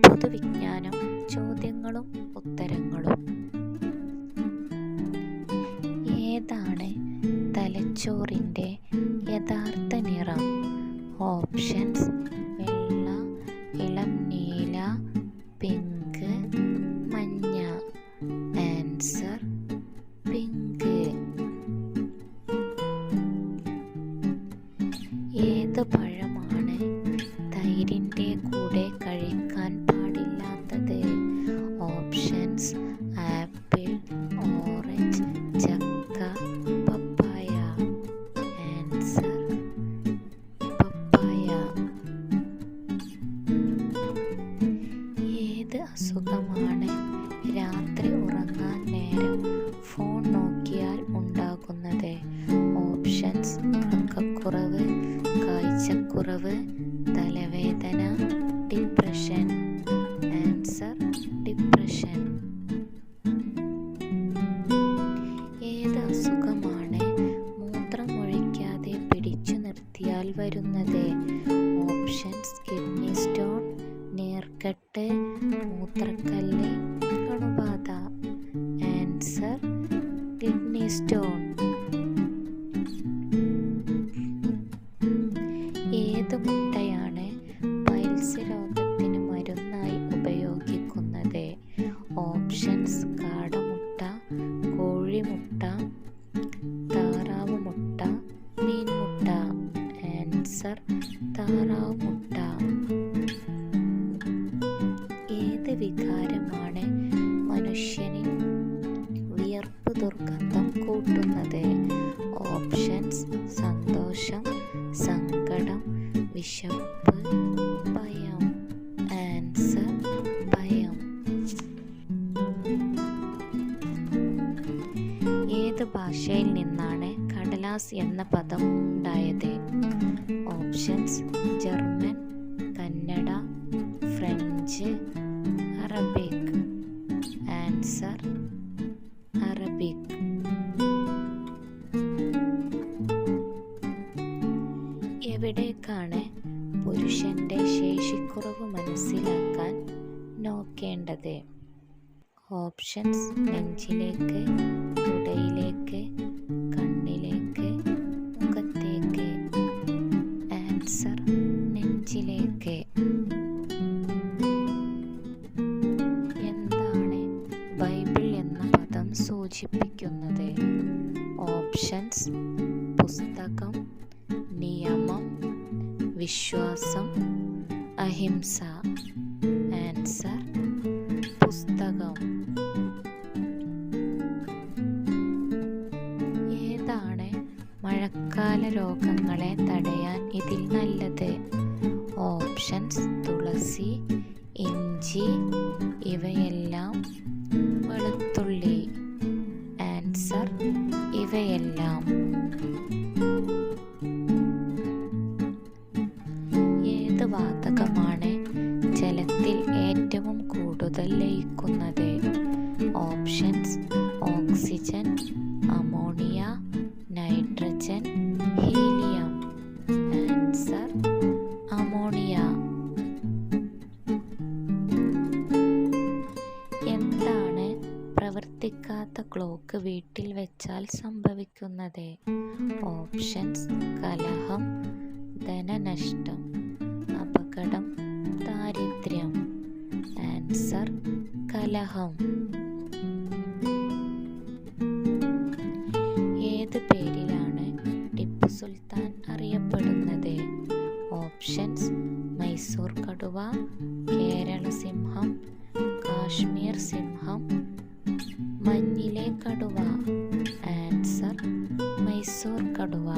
പൊതുവിജ്ഞാനം, ചോദ്യങ്ങളും ഉത്തരങ്ങളും. ഏതാണ് തലച്ചോറിൻ്റെ യഥാർത്ഥ നിറം? ഓപ്ഷൻസ്: വെള്ള, ഇളം നീല, പിങ്ക്, മഞ്ഞ. Answer: pink. ഏത് പഴമാണ് തൈരിൻ്റെ കൂടെ കഴിക്കാൻ പാടില്ലാത്തത്? ഓപ്ഷൻസ്: ആപ്പിൾ, ഓറഞ്ച്, ചക്ക, പപ്പായ. ആൻസർ: പപ്പായ. ഏത് അസുഖമാണ് രാത്രി ഉറങ്ങാൻ നേരം ഫോൺ നോക്കിയാൽ ഉണ്ടാകുന്നത്? ഓപ്ഷൻസ്: ഉറക്കക്കുറവ്, കാഴ്ചക്കുറവ്, തലവേദന, ഡിപ്രഷൻ. Answer: depression. ഏത് അസുഖമാണ് മൂത്രമൊഴിക്കാതെ പിടിച്ചു നിർത്തിയാൽ വരുന്നത്? ഓപ്ഷൻസ്: കിഡ്നി സ്റ്റോൺ, നീർക്കെട്ട്, മൂത്രക്കല്ല്, അണുബാധ. Answer: kidney stone. ഏത് മുട്ടയാണ് പൈൽസ് രോഗത്തിന് മരുന്നായി ഉപയോഗിക്കുന്നത്? ഓപ്ഷൻസ്: കാടമുട്ട, കോഴിമുട്ട, താറാവ് മുട്ട, മീൻമുട്ട. ആൻസർ: താറാവ് മുട്ട. ഏത് വികാരമാണ് മനുഷ്യനിൽ വിയർപ്പ് ദുർഗന്ധം കൂട്ടുന്നത്? ഓപ്ഷൻസ്: സന്തോഷം, സങ്കടം, വിശപ്പ്, ഭയം. ആൻസർ: ഭയം. ഏത് ഭാഷയിൽ നിന്നാണ് കടലാസ് എന്ന പദം ഉണ്ടായത്? Options: German, Kannada, French, Arabic. Answer: Arabic. എവിടേക്കാണ് പുരുഷന്റെ ശേഷിക്കുറവ് മനസ്സിലാക്കാൻ നോക്കേണ്ടത്? ഓപ്ഷൻസ്: നെഞ്ചിലേക്ക്, തുടയിലേക്ക്, കണ്ണിലേക്ക്, മുഖത്തേക്ക്. ആൻസർ: നെഞ്ചിലേക്ക്. എന്താണ് ബൈബിൾ എന്ന പദം സൂചിപ്പിക്കുന്നത്? ഓപ്ഷൻസ്: പുസ്തകം, നിയമം, വിശ്വാസം, അഹിംസ. ആൻസർ: പുസ്തകം. ഏതാണ് മഴക്കാല രോഗങ്ങളെ തടയാൻ ഇതിൽ നല്ലത്? ഓപ്ഷൻസ്: തുളസി, ഇഞ്ചി, ഇവയെല്ലാം, വെളുത്തുള്ളി. ആൻസർ: ഇവയെല്ലാം. ഏത് വാതകമാണ് ജലത്തിൽ ഏറ്റവും കൂടുതൽ ലയിക്കുന്നത്? Options: oxygen, ammonia, nitrogen, helium. Answer: ammonia. എന്താണ് പ്രവർത്തിക്കാത്ത ക്ലോക്ക് വീട്ടിൽ വെച്ചാൽ സംഭവിക്കുന്നത്? ഓപ്ഷൻസ്: കലഹം, ധനനഷ്ടം, അപകടം, ദാരിദ്ര്യം. ആൻസർ: കലഹം. ഏത് പേരിലാണ് ടിപ്പു സുൽത്താൻ അറിയപ്പെടുന്നത്? ഓപ്ഷൻസ്: മൈസൂർ കടുവ, കേരള സിംഹം, കാശ്മീർ സിംഹം, മഞ്ഞിലെ കടുവ. ആൻസർ: മൈസൂർ കടുവ.